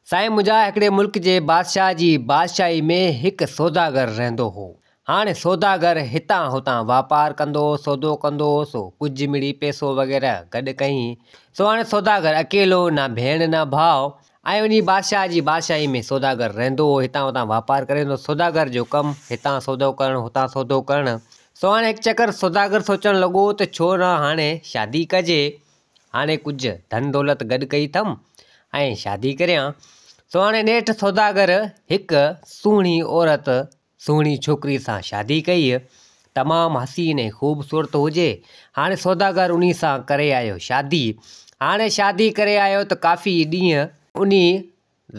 साईं मुंहिंजा हिकिड़े मुल्क जे बादशाह जी बादशाही में हिकु सौदागर रहंदो हो। हाणे सौदागर हितां हुतां वापारु कंदो सौदो कंदो सो कुझु मिड़ी पैसो वग़ैरह गॾु कयईं। सो हाणे सौदागर अकेलो, ना भेण ना भाउ, ऐं उन बादशाह जी बादशाही में सौदागर रहंदो हो। हितां हुतां वापारु करे वेंदो। सौदागर जो कमु हितां सौदो करणु हुतां सौदो करणु। सो हाणे हिकु चकर सौदागर सोचणु लॻो त छो न हाणे शादी कजे। हाणे कुझु धन दौलत गॾु कई अथमि ऐं शादी करियां। सो हाणे नेठि सौदागर हिकु सुहिणी औरत, सुहिणी छोकिरी सां शादी कई। तमामु हसीन ऐं ख़ूबसूरत हुजे। हाणे सौदागर उन सां करे आयो शादी। हाणे शादी करे आयो त काफ़ी ॾींहं उन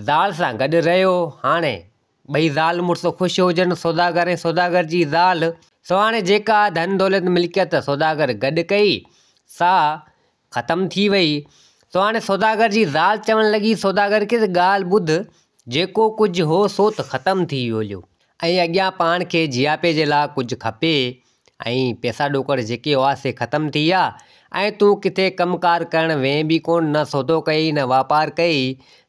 ज़ाल सां गॾु रहियो। हाणे ॿई ज़ाल मुड़ुसु ख़ुशि हुजनि, सौदागर ऐं सौदागर जी ज़ाल। सो हाणे जेका धन दौलत मिल्कियत सौदागर गॾु कई सा ख़तमु थी वई। सो हाणे सौदागर जी ज़ाल चवणु लॻी सौदागर खे त ॻाल्हि ॿुध, जेको कुझु हो सो त ख़तमु थी वियो ऐं अॻियां पाण खे जियापे जे लाइ कुझु खपे ऐं पैसा ॾोकड़ जेके हुआ से ख़तमु थी विया। ऐं तूं किथे कमुकारु करणु वें बि कोन, न सौदो कई न वापारु कई।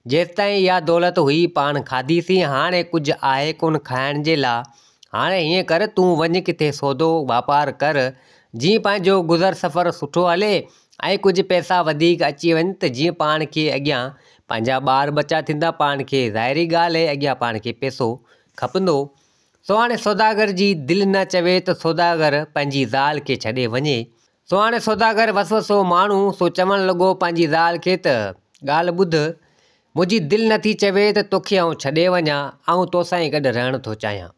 जेसिताईं इहा दौलत हुई पाण खाधीसीं, हाणे कुझु आहे कोन खाइण जे लाइ। हाणे हीअं कर, तूं वञ किथे सौदो वापारु कर, जीअं पंहिंजो गुज़र सफ़र सुठो हले ऐं कुझु पैसा वधीक अची वञनि त जीअं पाण खे अॻियां पंहिंजा ॿार बच्चा थींदा, पाण खे ज़ाहिरी ॻाल्हि आहे अॻियां पाण खे पैसो खपंदो। सो हाणे सौदागर जी दिलि न चवे त सौदागर पंहिंजी ज़ाल खे छॾे वञे। सो हाणे सौदागर वसवसो माण्हू सो चवणु लॻो पंहिंजी ज़ाल खे त ॻाल्हि ॿुध, मुंहिंजी दिलि नथी चवे त तोखे आउं छॾे वञा, ऐं तोसां ई गॾु रहणु थो चाहियां।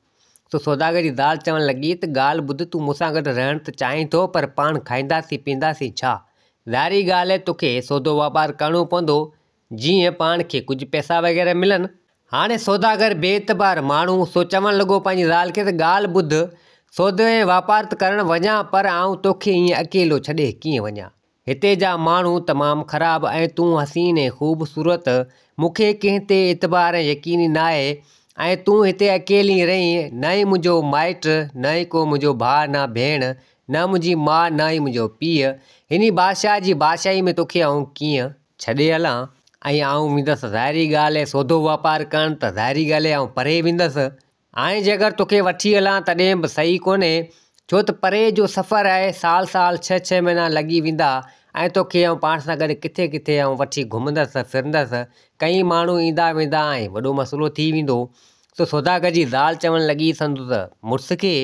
सो सौदागर जी ज़ाल चवणु लॻी त ॻाल्हि ॿुध, तूं मूंसां गॾु रहणु त चाहीं थो, पर पाण खाईंदासीं पीअंदासीं छा? ज़ाहिरी ॻाल्हि आहे तोखे सौदो वापारु करिणो पवंदो, जीअं पाण खे कुझु पैसा वग़ैरह मिलनि। हाणे सौदागर बेतबार माण्हू सो चवणु लॻो पंहिंजी ज़ाल खे त ॻाल्हि ॿुध, सौदो ऐं वापारु त करणु वञा, पर आउं तोखे ईअं अकेलो छॾे कीअं वञा? हिते जा माण्हू तमामु ख़राबु ऐं तूं हसीन ऐं ख़ूबसूरत, मूंखे कंहिं ते एतबार ऐं यकीन न आहे ऐं तूं हिते अकेली रहीं, न ई मुंहिंजो माइटु, न ई को मुंहिंजो भाउ न भेण, न मुंहिंजी माउ, न ई मुंहिंजो पीउ। हिन बादशाह जी बादशाही में तोखे आउं कीअं छॾे हलां? ऐं आउं वेंदसि ज़ाहिरी ॻाल्हि आहे सौदो वापारु करणु, त ज़ाहिरी ॻाल्हि आहे आउं परे वेंदसि। ऐं जेकर तोखे वठी हलां तॾहिं बि सही कोन्हे, छो त परे जो सफ़रु आहे, साल साल 6-6 महीना लॻी वेंदा ऐं तोखे आउं पाण सां गॾु किथे किथे आउं वठी घुमंदसि फिरंदसि। कई माण्हू ईंदा वेंदा ऐं वॾो मसइलो थी वेंदो। सो सौदागर जी ज़ाल चवणु लॻी संदसि मुड़ुस खे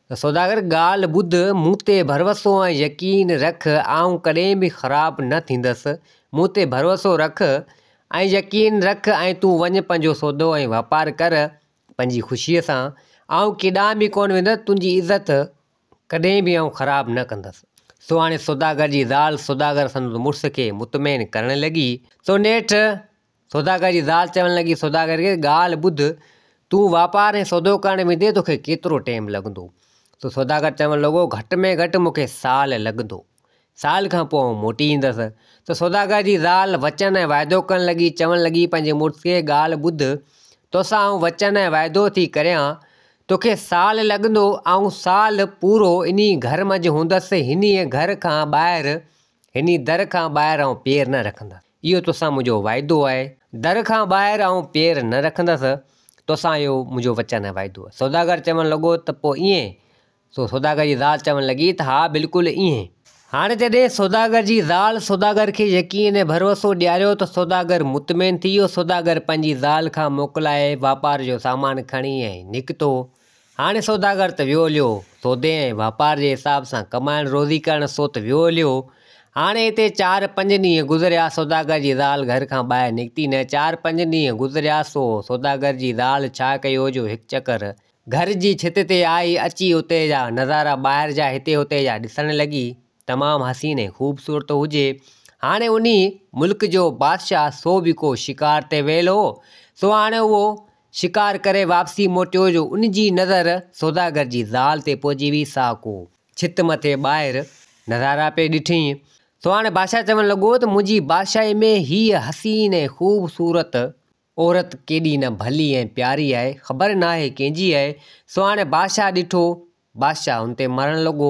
त सौदागर ॻाल्हि ॿुध, मूं ते भरोसो ऐं यकीन रख, आउं कॾहिं बि ख़राबु न थींदसि। मूं ते भरोसो रख ऐं यकीन रख ऐं तूं वञ पंहिंजो सौदो ऐं वापारु कर पंहिंजी ख़ुशीअ सां। आउं केॾांहुं बि कोन वेंदसि, तुंहिंजी इज़त कॾहिं बि आउं ख़राबु न कंदसि। सो हाणे सौदागर जी ज़ाल सौदागर संदसि मुड़ुस खे मुतमइन करणु लॻी। सो नेठि सौदागर जी ज़ाल चवणु लॻी सौदागर खे ॻाल्हि ॿुध, तूं वापारु ऐं सौदो करणु वेंदे तोखे केतिरो टाइम लॻंदो? सो सौदागर चवणु लॻो घटि में घटि मूंखे साल लॻंदो, साल खां पोइ मोटी ईंदसि। त सौदागर जी ज़ाल वचन ऐं वाइदो करणु लॻी, चवणु लॻी पंहिंजे मुड़ुस खे ॻाल्हि ॿुध, तोसां आउं वचन ऐं वाइदो थी करियां, तोखे साल लॻंदो, आउं साल पूरो इन घर मंझि हूंदसि, हिन घर खां ॿाहिरि, हिन दर खां ॿाहिरि आउं पेर न रखंदसि। इहो तोसां मुंहिंजो वाइदो आहे, दर खां ॿाहिरि आउं पेर न रखंदसि, तोसां इहो मुंहिंजो वचन ऐं वाइदो आहे। सौदागर चवणु लॻो त पोइ ईअं? सो सौदागर जी ज़ाल चवणु लॻी त हा बिल्कुलु ईअं। हाणे जॾहिं सौदागर जी ज़ाल सौदागर खे यकीन ऐं भरोसो ॾियारियो त सौदागर मुतमइन थी वियो। सौदागर पंहिंजी ज़ाल खां मोकिलाए वापार जो सामान खणी ऐं निकितो। हाणे सौदागर त वियो हलियो सौदे ऐं वापार जे हिसाब सां कमाइण रोज़ी करणु, सो त वियो हलियो। हाणे हिते 4-5 ॾींहं गुज़रिया, सौदागर जी ज़ाल घर खां ॿाहिरि निकिती न। 4-5 ॾींहं गुज़रिया। सो सौदागर जी ज़ाल छा कयो जो हिकु चकर घर जी छित ते आई, अची उते जा नज़ारा ॿाहिरि जा हिते हुते जा ॾिसणु लॻी। तमामु हसीन ऐं ख़ूबसूरत हुजे। हाणे उन मुल्क जो बादशाह सो बि को शिकार ते वियल हो। सो हाणे उहो शिकार करे वापसी मोटियो जो उन जी नज़र सौदागर जी ज़ाल ते पहुची हुई। सा को छित मथे ॿाहिरि नज़ारा पे ॾिठईं। सो हाणे बादशाह चवणु लॻो त मुंहिंजी बादशाही में हीअ हसीन ऐं ख़ूबसूरत औरत केॾी न भली ऐं प्यारी आहे, ख़बर न आहे कंहिंजी आहे। सो हाणे बादशाह ॾिठो, बादशाह हुन ते मरणु लॻो।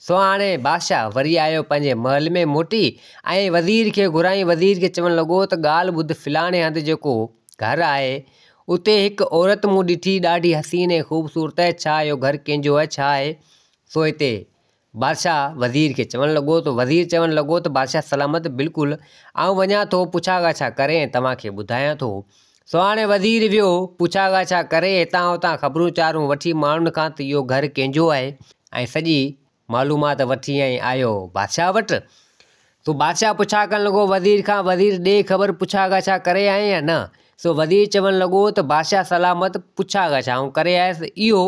सो हाणे बादशाह वरी आयो पंहिंजे महल में मोटी ऐं वज़ीर खे घुराई। वज़ीर खे चवणु लॻो त ॻाल्हि ॿुध, फलाणे हंधि जेको घर आहे उते हिकु औरत मूं ॾिठी ॾाढी हसीन ऐं ख़ूबसूरत आहे। छा इहो घर कंहिंजो आहे छा आहे? सो हिते बादशाह वज़ीर खे चवणु लॻो त वज़ीर चवणु लॻो त बादशाह सलामत बिल्कुलु आउं वञा थो पुछा ॻाछा करे ऐं तव्हांखे ॿुधायां थो। सो हाणे वज़ीर वियो पुछा ॻाछा करे हितां हुतां ख़बरूं चारूं वठी माण्हुनि खां त इहो घर कंहिंजो आहे ऐं सॼी मालूमात वठी ऐं आयो बादशाह वटि। सो बादशाह पुछा करणु लॻो वज़ीर खां, वज़ीर ॾे ख़बर पुछा ॻाछा करे आए या न? सो वज़ीर चवणु लॻो त बादशाह सलामत पुछा ॻाछा आऊं करे आयुसि। इहो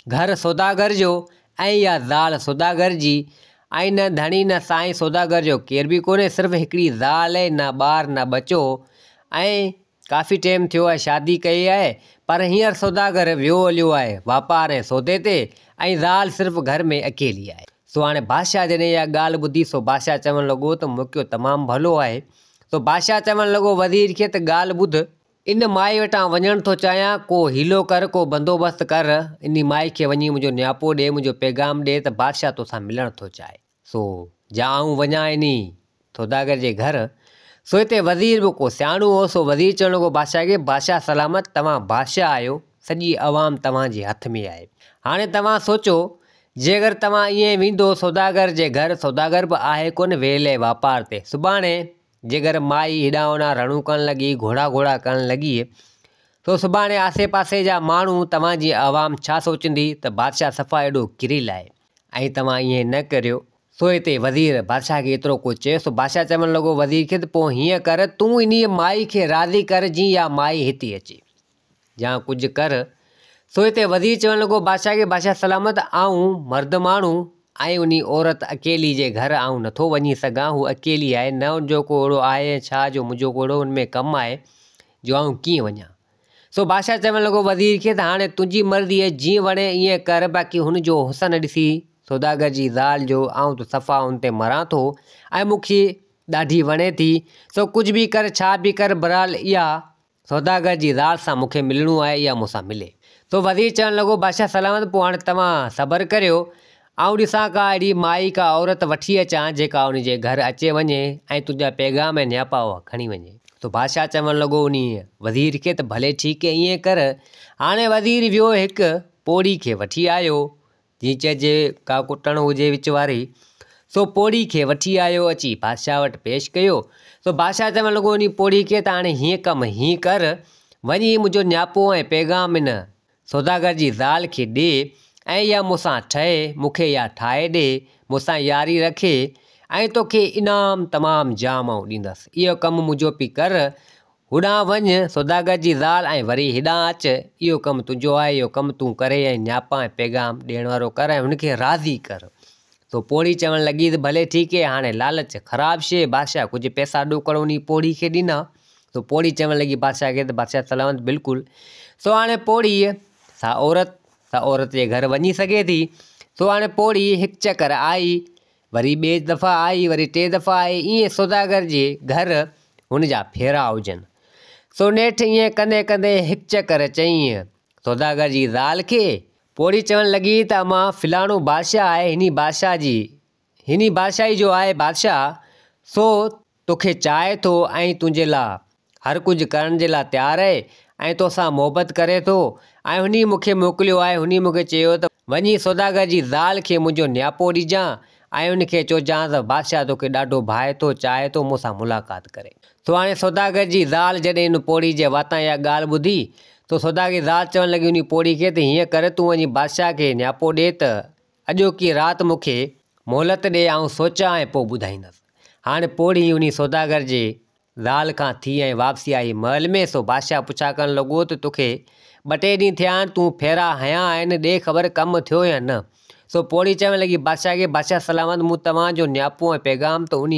घर सौदागर जो ऐं इहा ज़ाल सौदागर जी ऐं न धणी न साईं सौदागर जो केर बि कोन्हे, सिर्फ़ु हिकिड़ी ज़ाल आहे, न ॿार न बचो ऐं काफ़ी टाइम थियो आहे शादी कई आहे, पर हींअर सौदागर वियो हलियो आहे वापार ऐं सौदे ते ऐं ज़ाल सिर्फ़ु घर में अकेली आहे। सो हाणे बादशाह जॾहिं इहा ॻाल्हि ॿुधी सो बादशाह चवणु लॻो त मौक़ियो तमामु भलो आहे। सो बादशाह चवणु लॻो वज़ीर खे त ॻाल्हि ॿुध, इन माई वटां वञणु थो चाहियां, को हीलो कर, को बंदोबस्तु कर, इन माई खे वञी मुंहिंजो न्यापो ॾे, मुंहिंजो पैगाम ॾे त बादशाह तोसां मिलणु थो चाहे। सो जा आऊं वञा इन सौदागर जे घर। सो हिते वज़ीर बि को सियाणो हो। सो वज़ीर चवणु लॻो बादशाह खे, बादशाह सलामत तव्हां बादशाह आहियो, सॼी अवाम तव्हांजे हथ में आहे। हाणे तव्हां सोचो जेकर तव्हां ईअं वेंदो सौदागर जे घर, सौदागर बि आहे कोन वेले वापार ते, सुभाणे जेकर माई हेॾां होॾां रणू करणु लॻी, घोड़ा घोड़ा करणु लॻी, तो सुभाणे आसे पासे जा माण्हू तव्हांजी अवाम छा सोचंदी त बादशाह सफ़ा एॾो किरिल आहे ऐं तव्हां ईअं न करियो। सो हिते वज़ीर बादशाह खे एतिरो कुझु चयो। सो बादशाह चवणु लॻो वज़ीर खे त पोइ हीअं कर, तूं इन माई खे राज़ी कर जीअं इहा माई हिते अचे या कुझु कर। सो हिते वज़ीर चवणु लॻो बादशाह खे, बादशाह सलामत आऊं मर्द माण्हू ऐं उन औरत अकेली जे घर आऊं नथो वञी सघां, हू अकेली आहे, न उनजो को अहिड़ो आहे छा जो मुंहिंजो को अहिड़ो हुनमें कमु आहे जो आऊं कीअं वञा। सो बादशाह चवणु लॻो वज़ीर खे त हाणे तुंहिंजी मर्ज़ी आहे, जीअं वणे ईअं कर, बाक़ी हुनजो हुसन ॾिसी सौदागर जी ज़ाल जो आऊं त सफ़ा हुन ते मरां थो ऐं मूंखे ॾाढी वणे थी। सो कुझु बि कर, छा बि कर, बहरहाल इहा सौदागर जी ज़ाल सां मूंखे मिलणो आहे, इहा मूंसां मिले। सो वज़ीर चवणु लॻो बादशाह सलामत पोइ हाणे तव्हां सब्र करियो, आऊं ॾिसां का अहिड़ी माई का औरत वठी अचां जेका उनजे घर अचे वञे ऐं तुंहिंजा पैगाम ऐं न्यापा खणी वञे। तो बादशाह चवणु लॻो उन वज़ीर खे त भले ठीकु आहे ईअं कर। हाणे वज़ीर वियो हिकु पोड़ी खे वठी आयो, जीअं चइजे का कुटण हुजे विच वारी। सो पोड़ी खे वठी आयो, अची बादशाह वटि पेश कयो। सो बादशाह चवणु लॻो उन पोड़ी खे त हाणे हीअं कमु हीअं कर, वञी मुंहिंजो न्यापो ऐं पैगाम इन सौदागर जी ज़ाल खे ॾे ऐं इहा मूंसां ठहे, मूंखे इहा ठाहे ॾे, मूंसां यारी रखे ऐं तोखे इनाम तमामु जाम आऊं ॾींदसि। इहो कमु मुंहिंजो पई कर, होॾां वञु सौदागर जी ज़ाल ऐं वरी हेॾां अचु, इहो कमु तुंहिंजो आहे, इहो कमु तूं करे ऐं न्यापा ऐं पैगाम ॾियण वारो कर ऐं हुनखे राज़ी कर। सो पोड़ी चवणु लॻी त भले ठीकु आहे। हाणे लालच ख़राबु शइ, बादशाह कुझु पैसा ॾोकड़ उन पोड़ी खे ॾिना। सो पोड़ी चवणु लॻी बादशाह खे त बादशाह सलामत बिल्कुलु। सो हाणे पोड़ी सा औरत जे घर वञी सघे थी। सो हाणे पोड़ी हिकु चकर आई, वरी ॿिए दफ़ा आई, वरी टे दफ़ा आई, ईअं सौदागर जे घर हुनजा फेरा हुजनि। सो नेठि ईअं कंदे कंदे हिकु चकर चईं सौदागर जी ज़ाल खे। पोड़ी चवणु लॻी त मां फ़लाणो बादशाह आहे, हिन बादशाही जो आहे बादशाह, सो तोखे चाहे थो ऐं तुंहिंजे लाइ हर कुझु करण जे लाइ तयारु आहे ऐं तोसां मोहबत करे थो ऐं हुन मूंखे मोकिलियो आहे। हुन मूंखे चयो त वञी सौदागर जी ज़ाल खे मुंहिंजो न्यापो ॾिजां ऐं उनखे चइजां त बादशाह तोखे ॾाढो भाए थो, चाहे थो मूंसां मुलाक़ात करे। सो हाणे सौदागर जी ज़ाल जॾहिं इन पोड़ी जे वातां इहा ॻाल्हि ॿुधी तो सौदागर जी ज़ाल चवणु लॻी उन पोड़ी खे त हीअं कर, तूं वञी बादशाह खे न्यापो ॾे त अॼोकी राति मूंखे मोहलत ॾे, आऊं सोचां ऐं पोइ ॿुधाईंदसि। हाणे पोड़ी उन सौदागर जे ज़ाल खां थी ऐं वापसी आई महल में। सो बादशाह पुछा करणु लॻो त तोखे 2 ॾींहं थिया आहिनि, तूं फेरा हयां आहिनि, ॾे ख़बर कमु थियो या न। सो पोड़ी चवणु लॻी बादशाह खे, बादशाह सलामत मूं तव्हांजो न्यापो ऐं पैगाम त उन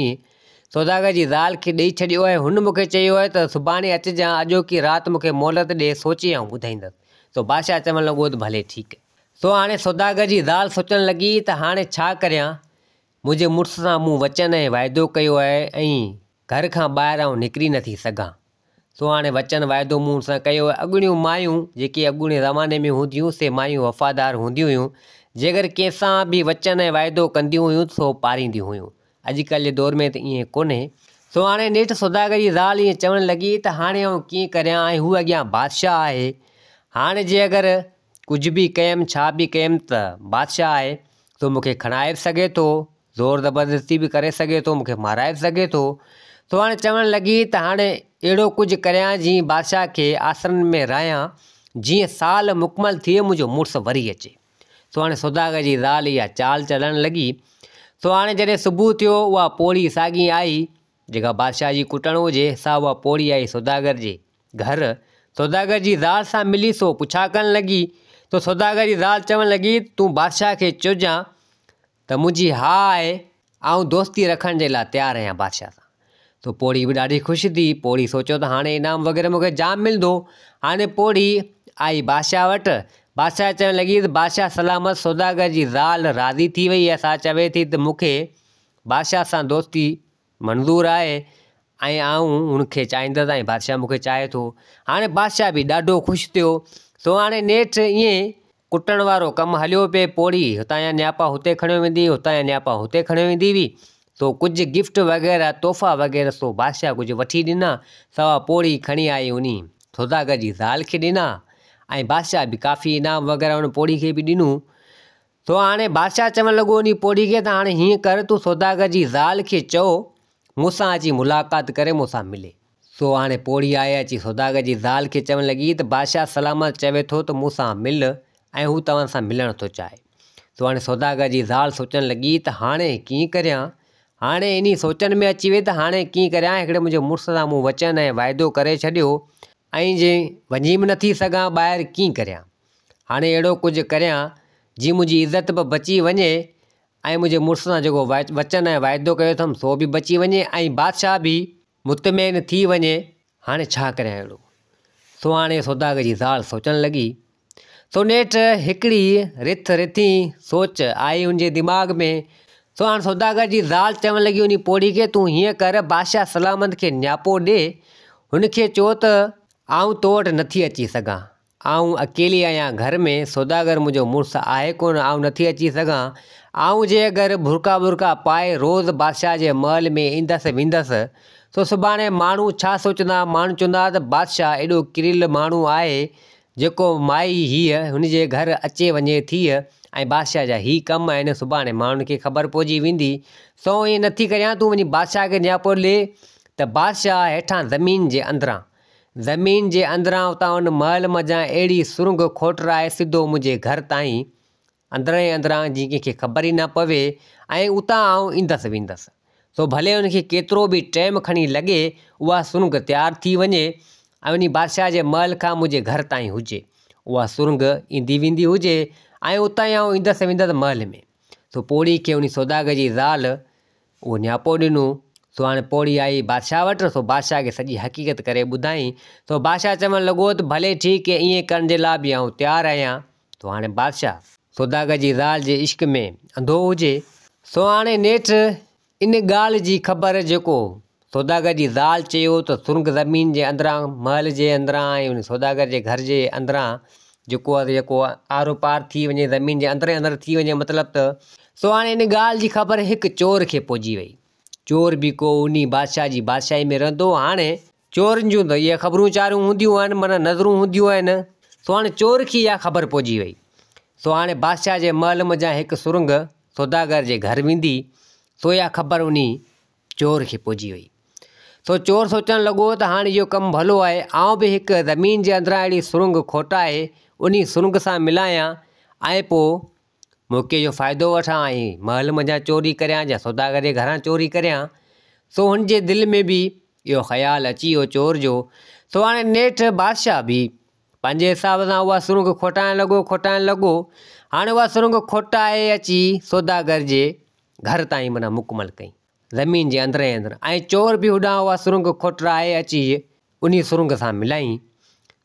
सौदागर जी ज़ाल खे ॾेई छॾियो आहे। हुन मूंखे चयो आहे त सुभाणे अचिजां, अॼोकी राति मूंखे मोहलत ॾे, सोचे ऐं ॿुधाईंदसि। सो बादशाह चवणु लॻो त भले ठीकु आहे। सो हाणे सौदागर जी ज़ाल सोचणु लॻी त हाणे छा करियां, मुंहिंजे मुड़ुस सां मूं वचन ऐं वाइदो कयो आहे ऐं घर खां ॿाहिरि आऊं निकिरी नथी सघां। सो हाणे वचन वाइदो मूं सां कयो आहे। अॻुणियूं मायूं जेके अॻुणे ज़माने में हूंदियूं से मायूं वफ़ादार हूंदियूं हुयूं, जेकर कंहिंसां बि वचन ऐं वाइदो कंदियूं हुयूं सो पारींदियूं हुयूं। अॼुकल्ह जे दौर में त ईअं कोन्हे। सो हाणे नेठि सौदागर जी ज़ाल ईअं चवणु लॻी त हाणे आउं कीअं करियां, ऐं हू अॻियां बादशाह आहे। हाणे जे अगरि कुझु बि कयमि छा बि कयमि त बादशाह आहे, सो मूंखे खणाए बि सघे थो, ज़ोर ज़बरदस्ती बि करे सघे थो, मूंखे माराए बि सघे थो। सो हाणे चवणु लॻी त हाणे अहिड़ो कुझु करियां जीअं बादशाह खे आसरनि में रहियां, जीअं साल मुकमल थिए मुंहिंजो मुड़ुसु वरी अचे। सो हाणे सौदागर जी ज़ाल इहा चाल चलणु लॻी। सो हाणे जॾहिं सुबुह थियो, उहा पोड़ी साॻी आई जेका बादशाह जी कुटणु हुजे, सा उहा पोड़ी आई सौदागर जे घर। सौदागर जी ज़ाल सां मिली सो पुछा करणु लॻी। तो सौदागर जी ज़ाल चवणु लॻी तूं बादशाह खे चइजां त मुंहिंजी हा आहे, ऐं दोस्ती रखण जे लाइ तयारु आहियां बादशाह सां। तो पोड़ी बि ॾाढी ख़ुशि थी। पोड़ी सोचियो त हाणे इनाम वग़ैरह मूंखे जाम मिलंदो। हाणे पोड़ी आई बादशाह वटि। बादशाह चवणु लॻी त बादशाह सलामत सौदागर जी ज़ाल राज़ी थी वई आहे, सा चवे थी त मूंखे बादशाह सां दोस्ती मंज़ूरु आहे, ऐं आऊं हुनखे चाहींदसि ऐं बादशाह मूंखे चाहे थो। हाणे बादशाह बि ॾाढो ख़ुशि थियो। सो हाणे नेठि ईअं कुटण वारो कमु हलियो पिए। पोड़ी हुतां जा नियापा हुते खणियो वेंदी, हुतां जा नियापा हुते खणियो वेंदी हुई। सो कुझु गिफ्ट वग़ैरह तोहफ़ा वग़ैरह सो बादशाह कुझु वठी ॾिना, सवा पोड़ी खणी आई उन सौदागर जी ज़ाल खे ॾिना, ऐं बादशाह बि काफ़ी इनाम वग़ैरह उन पोड़ी खे बि ॾिनूं। सो हाणे बादशाह चवणु लॻो उन पोड़ी खे त हाणे हीअं कर, तूं सौदागर जी ज़ाल खे चओ मूंसां अची मुलाक़ात करे मूंसां मिले। सो हाणे पोड़ी आहे अची सौदागर जी ज़ाल खे चवणु लॻी त बादशाह सलामत चवे थो त मूंसां मिल, ऐं हू तव्हां सां मिलणु थो चाहे। सो हाणे सौदागर जी ज़ाल सोचणु लॻी त हाणे कीअं करियां। हाणे इन सोचनि में अची वई त हाणे कीअं करियां, हिकिड़े मुंहिंजे मुड़ुस सां मूं वचन ऐं वाइदो करे छॾियो, ऐं जे वञी बि नथी सघां ॿाहिरि, कीअं करियां। हाणे अहिड़ो कुझु करियां जीअं मुंहिंजी इज़त बि बची वञे, ऐं मुंहिंजे मुड़ुस सां जेको वचन ऐं वाइदो कयो अथमि सो बि बची वञे, ऐं बादशाह बि मुतमइन थी वञे। हाणे छा करियां अहिड़ो। सो हाणे सौदागर जी ज़ाल सोचणु लॻी। सो नेठि हिकिड़ी रिथ रिथी सोच आई हुनजे दिमाग़ में। सो हाणे सौदागर जी ज़ाल चवणु लॻी उन पोड़ी खे तूं हीअं कर, बादशाह सलामत खे नियापो ॾे, हुनखे चओ त आऊं तो वटि नथी अची सघां, आऊं अकेली आहियां घर में, सौदागर मुंहिंजो मुड़ुसु आहे कोन, आऊं नथी अची सघां। आऊं जे अगरि बुरका बुरका पाए रोज़ु बादशाह जे महल में ईंदसि वेंदसि, सो सुभाणे माण्हू छा सोचंदा, माण्हू चवंदा त बादशाह एॾो किरियल माण्हू आहे जेको माई हीअ हुनजे घर अचे वञे थी, ऐं बादशाह जा ही कम आहिनि, सुभाणे माण्हुनि खे ख़बर पइजी वेंदी। सो ईअं नथी करियां, तूं वञी बादशाह खे नियापो ॾे त बादशाह हेठां ज़मीन जे अंदरां उतां उन महल मज़ा अहिड़ी सुरंग खोटराए सिधो मुंहिंजे घर ताईं अंदरां ई अंदरां, जीअं कंहिंखे ख़बर ई न पवे, ऐं उतां आऊं ईंदसि वेंदसि। सो भले हुनखे केतिरो बि टाइम खणी लॻे, उहा सुरंग तयारु थी वञे, ऐं उन बादशाह जे महल खां मुंहिंजे घर ताईं हुजे, उहा सुरंग ईंदी वेंदी हुजे, ऐं उतां ई आऊं ईंदसि वेंदसि महल में। सो पोड़ी खे उन सौदागर जी ज़ाल उहो नियापो ॾिनो। सो हाणे पोड़ी आई बादशाह वटि। सो बादशाह खे सॼी हक़ीक़त करे ॿुधाई। सो बादशाह चवणु लॻो त भले ठीकु आहे, ईअं करण जे लाइ बि आऊं तयारु आहियां। सो हाणे बादशाह सौदागर जी ज़ाल जे इश्क में अंधो हुजे। सो हाणे नेठि इन ॻाल्हि जी ख़बर जेको सौदागर जी ज़ाल चयो त सुरंग ज़मीन जे अंदरां, महल जे अंदरां, ऐं उन सौदागर जे घर जे अंदरां जेको आरो पार थी वञे, ज़मीन जे अंदरि थी वञे मतिलबु त। सो हाणे इन ॻाल्हि जी ख़बर हिकु चोर खे पहुची वई। चोर बि को उन बादशाह जी बादशाही में रहंदो। हाणे चोरनि जूं त इहे ख़बरूं चारूं हूंदियूं आहिनि, माना नज़रूं हूंदियूं आहिनि। सो हाणे चोर खे इहा ख़बर पहुची वई। सो हाणे बादशाह जे महल मज़ा हिकु सुरंग सौदागर जे घर वेंदी, सो इहा ख़बर उन चोर खे पहुची वई। सो चोर सोचणु लॻो त हाणे इहो कमु भलो आहे, आउं बि हिकु ज़मीन जे अंदरां अहिड़ी सुरंग खोटाए उन सुरंग सां मिलायां, ऐं पोइ मौक़े जो फ़ाइदो वठां, ऐं महल मज़ा चोरी करियां या सौदागर जे घरां चोरी करियां। सो हुनजे दिलि में बि इहो ख़्यालु अची वियो चोर जो। सो हाणे नेठि बादशाह बि पंहिंजे हिसाब सां उहा सुरंग खोटाइणु लॻो। हाणे उहा सुरंग खोटाए अची सौदागर जे घर ताईं माना मुकमल कई, ज़मीन जे अंदरि ई अंदरि, ऐं चोर बि होॾां उहा सुरंग खोटाए अची उन सुरंग सां मिलाई।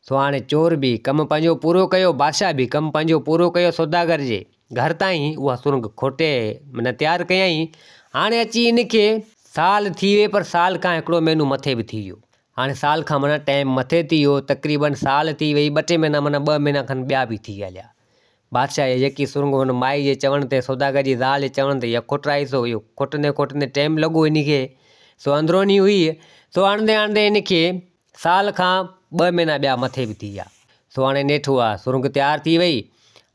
सो हाणे चोर बि कमु पंहिंजो पूरो कयो, बादशाह बि कमु पंहिंजो पूरो कयो, सौदागर जे घर ताईं उहा सुरंग खोटे माना तयारु कयईं। हाणे अची इनखे साल थी विए, पर साल खां हिकिड़ो महीनो मथे बि थी वियो। हाणे साल खां माना टाइम मथे थी वियो, तक़रीबन साल थी वई, 2-3 महीना माना 2 महीना खनि ॿिया बि थी हलिया। बादशाह जी जेकी सुरंग हुन माई जे चवण ते, सौदागर जी ज़ाल जे चवण ते इहा खोटराई, सो इहो खोटंदे टाइम लॻो इनखे। सो अंदरोनी हुई। सो आणंदे आणंदे इनखे साल खां 2 महीना ॿिया मथे बि थी विया। सो हाणे नेठि उहा सुरंग तयारु थी वई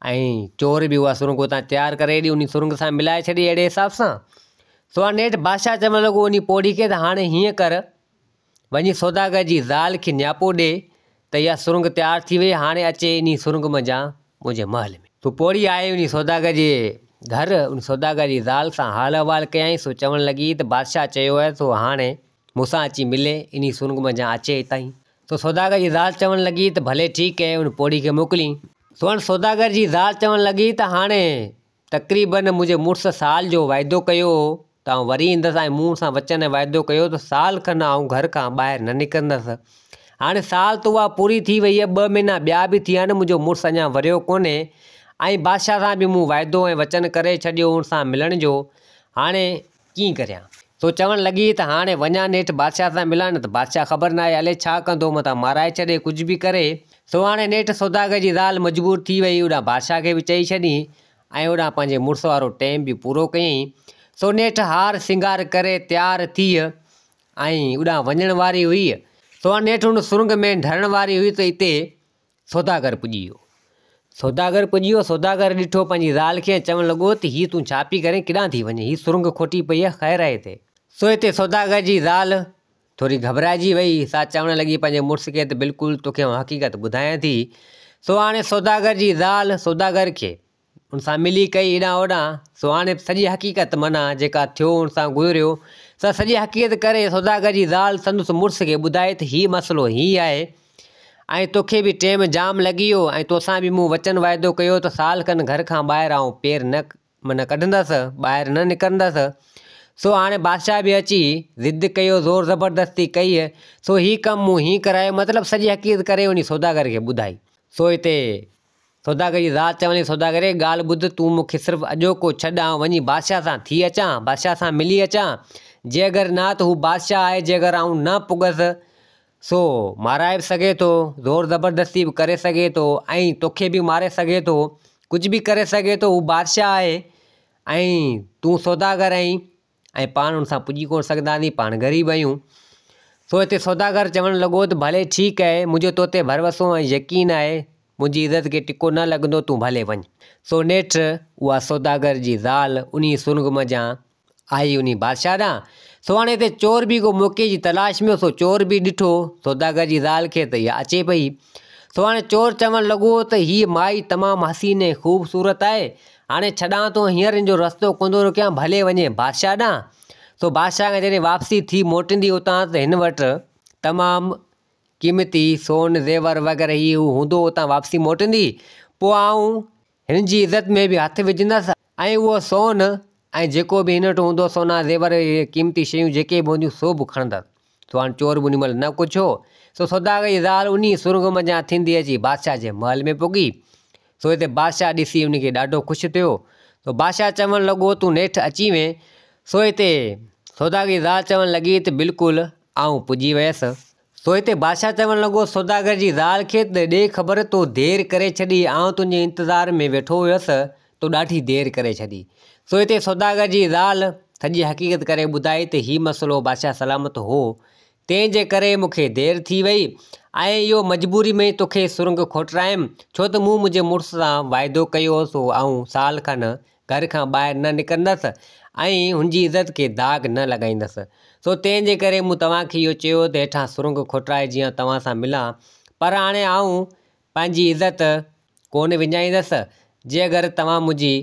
ऐं चोर बि उहा सुरंग उतां तयारु करे हेॾी उन सुरंग सां मिलाए छॾी अहिड़े हिसाब सां। सो हाणे नेठि बादशाह चवणु लॻो उन पोड़ी खे त हाणे हीअं कर, वञी सौदागर जी ज़ाल खे न्यापो ॾे त इहा सुरंग तयारु थी वई, हाणे अचे इन सुरंग मंझां मुंहिंजे महल में। सो पोड़ी आहे उन सौदागर जे घर, उन सौदागर जी ज़ाल सां हाल अहिवाल कयईं। सो चवणु लॻी त बादशाह चयो आहे सो हाणे मूंसां अची मिले, इन सुरंग मंझां अचे हितां। सो सौदागर जी ज़ाल चवणु लॻी त भले ठीकु आहे, उन पोड़ी खे मोकिलियईं। सो हाणे सौदागर जी ज़ाल चवणु लॻी त हाणे तक़रीबन मुंहिंजे मुड़ुसु साल जो वाइदो कयो त आउं वरी ईंदसि ऐं मूं सां वचन वाइदो कयो त साल खनि आउं घर खां ॿाहिरि न निकिरंदसि। हाणे साल त उहा पूरी थी वई आहे, 2 महीना ॿिया बि थी विया आहिनि, मुंहिंजो मुड़ुसु अञा वरियो कोन्हे ऐं बादशाह सां बि मूं वाइदो ऐं वचन करे छॾियो उन सां मिलण जो, हाणे कीअं करियां। सो चवणु लॻी त हाणे वञा नेठि बादशाह सां मिलां न त बादशाह ख़बर न आहे हले छा कंदो, मतां माराए छॾे कुझु बि करे। सो हाणे नेठि सौदागर जी ज़ाल मजबूर थी वई, ओॾां बादशाह खे बि चई छॾी ऐं ओॾां पंहिंजे मुड़ुस वारो टाइम बि पूरो कयईं। सो नेठि हार सिंगार करे तयारु थी ऐं ओॾां वञण वारी हुई। सो हाणे नेठि हुन सुरंग में ढरण वारी हुई त हिते सौदागर पुॼी वियो। सौदागर पुॼी वियो, सौदागर ॾिठो पंहिंजी ज़ाल खे, चवणु लॻो त हीअ तूं छा पई करे, केॾांहुं थी वञे, हीअ सुरंग खोटी पई आहे ख़ैर आहे हिते। सो हिते सौदागर जी ज़ाल थोरी घबराइजी वई, सा चवणु लॻी पंहिंजे मुड़ुस खे त बिल्कुलु तोखे हक़ीक़त ॿुधायां थी। सो हाणे सौदागर जी ज़ाल सौदागर खे उन सां मिली कई हेॾां होॾां। सो हाणे सॼी हक़ीक़त माना जेका थियो उन सां गुज़रियो, सो सॼी हक़ीक़त करे सौदागर जी ज़ाल संदसि मुड़ुस खे ॿुधाए त हीअ मसइलो हीअ आहे ऐं तोखे बि टाइम जाम लॻी वियो ऐं तोसां बि मूं वचन वाइदो कयो त साल खनि घर खां ॿाहिरि आउं पेर न माना कढंदसि, ॿाहिरि न निकिरंदसि। सो हाणे बादशाह बि अची ज़िद कयो, ज़ोर ज़बरदस्ती कई। सो हीअ कमु मूं हीअं करायो, मतिलबु सॼी हक़ीक़त करे उन सौदागर खे ॿुधाई। सो हिते सौदागर जी ज़ाल चवणी, सौदागर ॻाल्हि ॿुध, तूं मूंखे सिर्फ़ु अॼोको छॾ, आउं वञी बादशाह सां थी अचां, बादशाह सां मिली अचां। जे अगरि न त हू बादशाह आहे, जे अगरि आउं न पुॻसि सो माराए बि सघे थो, ज़ोर ज़बरदस्ती बि करे सघे थो ऐं तोखे बि मारे सघे थो, कुझु बि करे सघे थो, हू बादशाह आहे ऐं तूं सौदागर आहीं ऐं पाण हुन सां पुॼी कोन सघंदासीं, पाण ग़रीब आहियूं। सो हिते सौदागर चवणु लॻो त भले ठीकु आहे, मुंहिंजो तो ते भरवसो ऐं यकीन आहे, मुंहिंजी इज़त खे टिको न लॻंदो, तूं भले वञ। सो नेठि उहा सौदागर जी ज़ाल उन सुरंग मंझां आई उन बादशाह ॾांहुं। सो हाणे हिते चोर बि को मौक़े जी तलाश में, सो चोर बि ॾिठो सौदागर जी ज़ाल खे त इहा अचे पई। सो हाणे चोर चवणु लॻो त हीअ माई तमामु हसीन ऐं ख़ूबसूरत आहे, हाणे छॾां थो हींअर जो रस्तो कोन्ह थो कयां, भले वञे बादशाह ॾांहुं। सो बादशाह खे जॾहिं वापसी थी मोटंदी उतां त हिन वटि तमामु क़ीमती सोन ज़ेवर वग़ैरह हीअ हूंदो, उतां वापसी मोटंदी पोइ आउं हिन जी इज़त में बि हथु विझंदसि ऐं उहो सोन ऐं जेको बि हिन वटि हूंदो सोना ज़ेवर क़ीमती शयूं जेके बि हूंदियूं सो बि खणंदसि। सो हाणे चोर बि उन महिल न पुछो। सो सौदागर जी ज़ाल उन सुरंग मंझां थींदी अची बादशाह जे महल में पुॻी। सो हिते बादशाह ॾिसी उनखे ॾाढो ख़ुशि थियो। सो बादशाह चवणु लॻो तूं नेठि अची वएं। सो हिते सौदागर जी ज़ाल चवणु लॻी त बिल्कुलु आउं पुॼी वियसि। सो हिते बादशाह चवणु लॻो सौदागर जी ज़ाल खे त ॾे ख़बर, तो देरि करे छॾी, आउं तुंहिंजे इंतज़ार में वेठो हुयसि, तो ॾाढी देरि करे छॾी। सो हिते सौदागर जी ज़ाल सॼी हक़ीक़त करे ॿुधाई त हीअ मसइलो बादशाह सलामत हो, तंहिंजे करे मूंखे देरि थी वई ऐं इहो मजबूरी में तोखे सुरंग खोटरायमि, छो त मूं मुंहिंजे मुड़ुस सां वाइदो कयो हो, सो आउं साल खनि घर खां ॿाहिरि न निकिरंदसि ऐं हुनजी इज़त खे दाग़ न लॻाईंदसि। सो तंहिंजे करे मूं तव्हांखे इहो चयो त हेठां सुरंग खोटराए जीअं तव्हां सां मिलां, पर हाणे आउं पंहिंजी इज़त कोन विञाईंदसि। जे अगरि तव्हां मुंहिंजी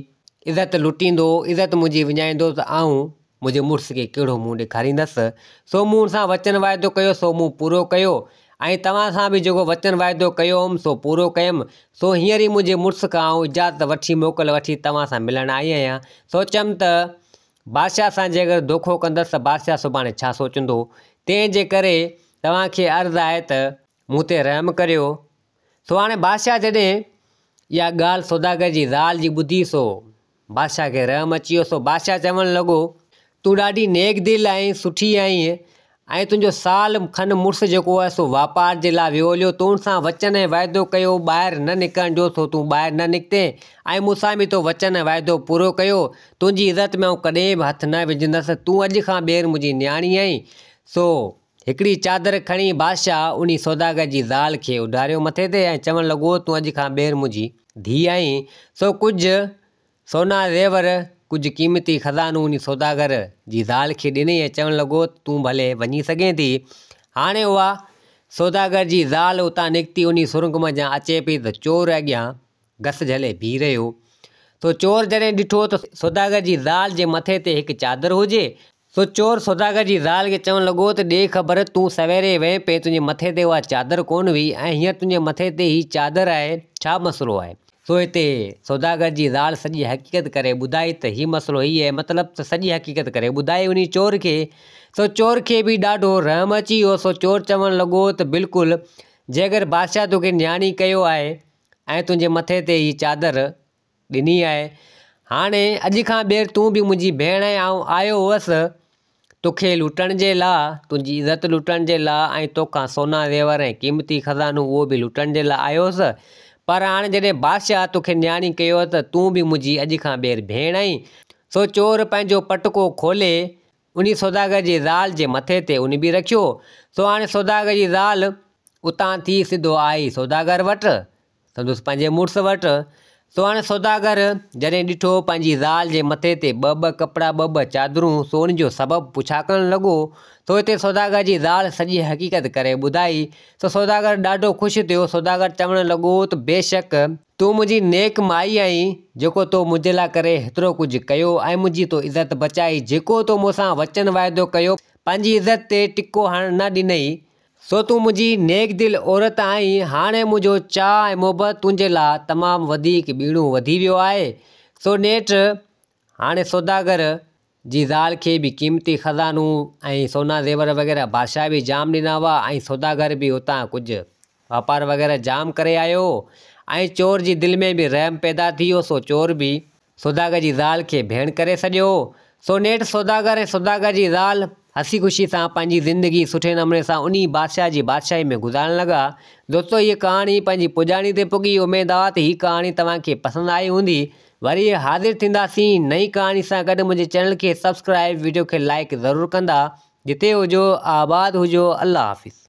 इज़त लुटींदो, इज़त मुंहिंजी विञाईंदो त आउं मुंहिंजे मुड़ुस खे कहिड़ो मुंहुं ॾेखारींदसि। सो मूं हुन सां वचन वाइदो कयो, सो मूं पूरो कयो ऐं तव्हां सां बि जेको वचन वाइदो कयो हुउमि सो पूरो कयुमि। सो हींअर ई मुंहिंजे मुड़ुस खां आउं इजाज़त वठी मोकल वठी तव्हां सां मिलणु आई आहियां। सोचियमि त बादशाह सां जे अगरि धोखो कंदसि त बादशाह सुभाणे छा सोचंदो, तंहिंजे करे तव्हांखे अर्ज़ु आहे त मूं ते रहम करियो। सो हाणे बादशाह जॾहिं इहा ॻाल्हि सौदागर जी ज़ाल जी ॿुधी, सो बादशाह खे रहम अची वियो। सो बादशाह चवणु लॻो तूं ॾाढी नेक दिलि आहीं, सुठी आहीं ऐं तुंहिंजो साल खनि मुड़ुसु जेको आहे सो वापार जे लाइ वियो हलियो, तूं सां वचन ऐं वाइदो कयो ॿाहिरि न निकिरण जो, सो तूं ॿाहिरि न निकिते ऐं मूंसां बि तो वचन ऐं वाइदो पूरो कयो। तुंहिंजी इज़त में आउं कॾहिं बि हथु न विझंदसि। तूं अॼु खां ॿीहर मुंहिंजी न्याणी आहीं। सो हिकिड़ी चादर खणी बादशाह उन सौदागर जी ज़ाल खे उॾारियो मथे ते ऐं चवणु लॻो, तूं अॼु खां ॿीहर मुंहिंजी धीउ आहीं। सो कुझु सोना ज़ेवर, कुझु क़ीमती खज़ानो उन सौदागर जी ज़ाल खे ॾिनई ऐं चवणु लॻो, तूं भले वञी सघें थी। हाणे उहा सौदागर जी ज़ाल उतां निकिती उन सुरंग मंझां अचे पई त चोर अॻियां घस झले बीह रहियो। सो चोर जॾहिं ॾिठो त सौदागर जी ज़ाल जे मथे ते हिकु चादर हुजे, सो चोर सौदागर जी ज़ाल खे चवणु लॻो त ॾे ख़बर, तूं सवेरे वें पे, तुंहिंजे मथे ते उहा चादर कोन हुई ऐं हींअर तुंहिंजे मथे ते ही चादर आहे, छा मसइलो आहे? सो हिते सौदागर जी ज़ाल सॼी हक़ीक़त करे ॿुधाई त हीउ मसइलो हीउ आहे, मतिलबु त सॼी हक़ीक़त करे ॿुधाई उन चोर खे। सो चोर खे बि ॾाढो रहम अची वियो। सो चोर चवणु लॻो त बिल्कुलु, जे अगरि बादशाह तोखे न्याणी कयो आहे ऐं तुंहिंजे मथे ते हीअ चादर ॾिनी आहे, हाणे अॼु खां ॿीहर तूं बि मुंहिंजी भेण ऐं आउं आयो हुअसि तोखे लुटण जे लाइ, तुंहिंजी इज़त लुटण जे लाइ ऐं तोखां सोना ज़ेवर ऐं क़ीमती खज़ानो उहो बि लुटण जे लाइ आयो हुअसि। पर हाणे जॾहिं बादशाह तोखे न्याणी कयो त तूं बि मुंहिंजी अॼु खां ॿीहर भेण आहीं। सो चोर पंहिंजो पटको खोले उन सौदागर जी ज़ाल जे मथे ते उन बि रखियो। सो हाणे सौदागर जी ज़ाल उतां थी सिधो आई सौदागर वटि, संदुसि पंहिंजे मुड़ुस वटि। सो हाणे सौदागर जॾहिं ॾिठो पंहिंजी ज़ाल जे मथे ते ॿ कपिड़ा, ॿ चादरूं, सो उन जो सबबु पुछा करणु लॻो। सो हिते सौदागर जी ज़ाल सॼी हक़ीक़त करे ॿुधाई। सो सौदागर ॾाढो ख़ुशि थियो। सौदागर चवणु लॻो त बेशक तूं मुंहिंजी नेक माई आहीं, जेको तो मुंहिंजे लाइ करे हेतिरो कुझु कयो ऐं मुंहिंजी तो इज़त बचाई। जेको तो मूंसां वचन वाइदो कयो, पंहिंजी इज़त ते टिको हणणु न ॾिनई। सो तूं मुंहिंजी नेक दिल औरत आहीं। हाणे मुंहिंजो चाह ऐं मोहबत तुंहिंजे लाइ तमामु वधीक ॿीणो वधी वियो आहे। सो नेठि हाणे सौदागर जी ज़ाल खे बि क़ीमती खज़ानो ऐं सोना ज़ेवर वग़ैरह बादशाह बि जाम ॾिना हुआ ऐं सौदागर बि उतां कुझु वापार वग़ैरह जाम करे आयो ऐं चोर जी दिलि में बि रहम पैदा थी वियो। सो चोर बि सौदागर जी ज़ाल खे भेण करे छॾियो। सो नेठि सौदागर ऐं सौदागर जी ज़ाल हसी ख़ुशी सां पंहिंजी ज़िंदगी सुठे नमूने सां उन बादशाह जी बादशाही में गुज़ारण लॻा। दोस्तो, हीअ कहाणी पंहिंजी पुॼाणी ते पुॻी। उमेदु आहे त हीअ कहाणी तव्हांखे पसंदि आई हूंदी। वरी हाज़िर थींदासीं नई कहाणी सां गॾु। मुंहिंजे चैनल खे सब्सक्राइब, वीडियो खे लाइक ज़रूरु कंदा। जिते हुजो आबाद हुजो। अल्लाह हाफ़िज़।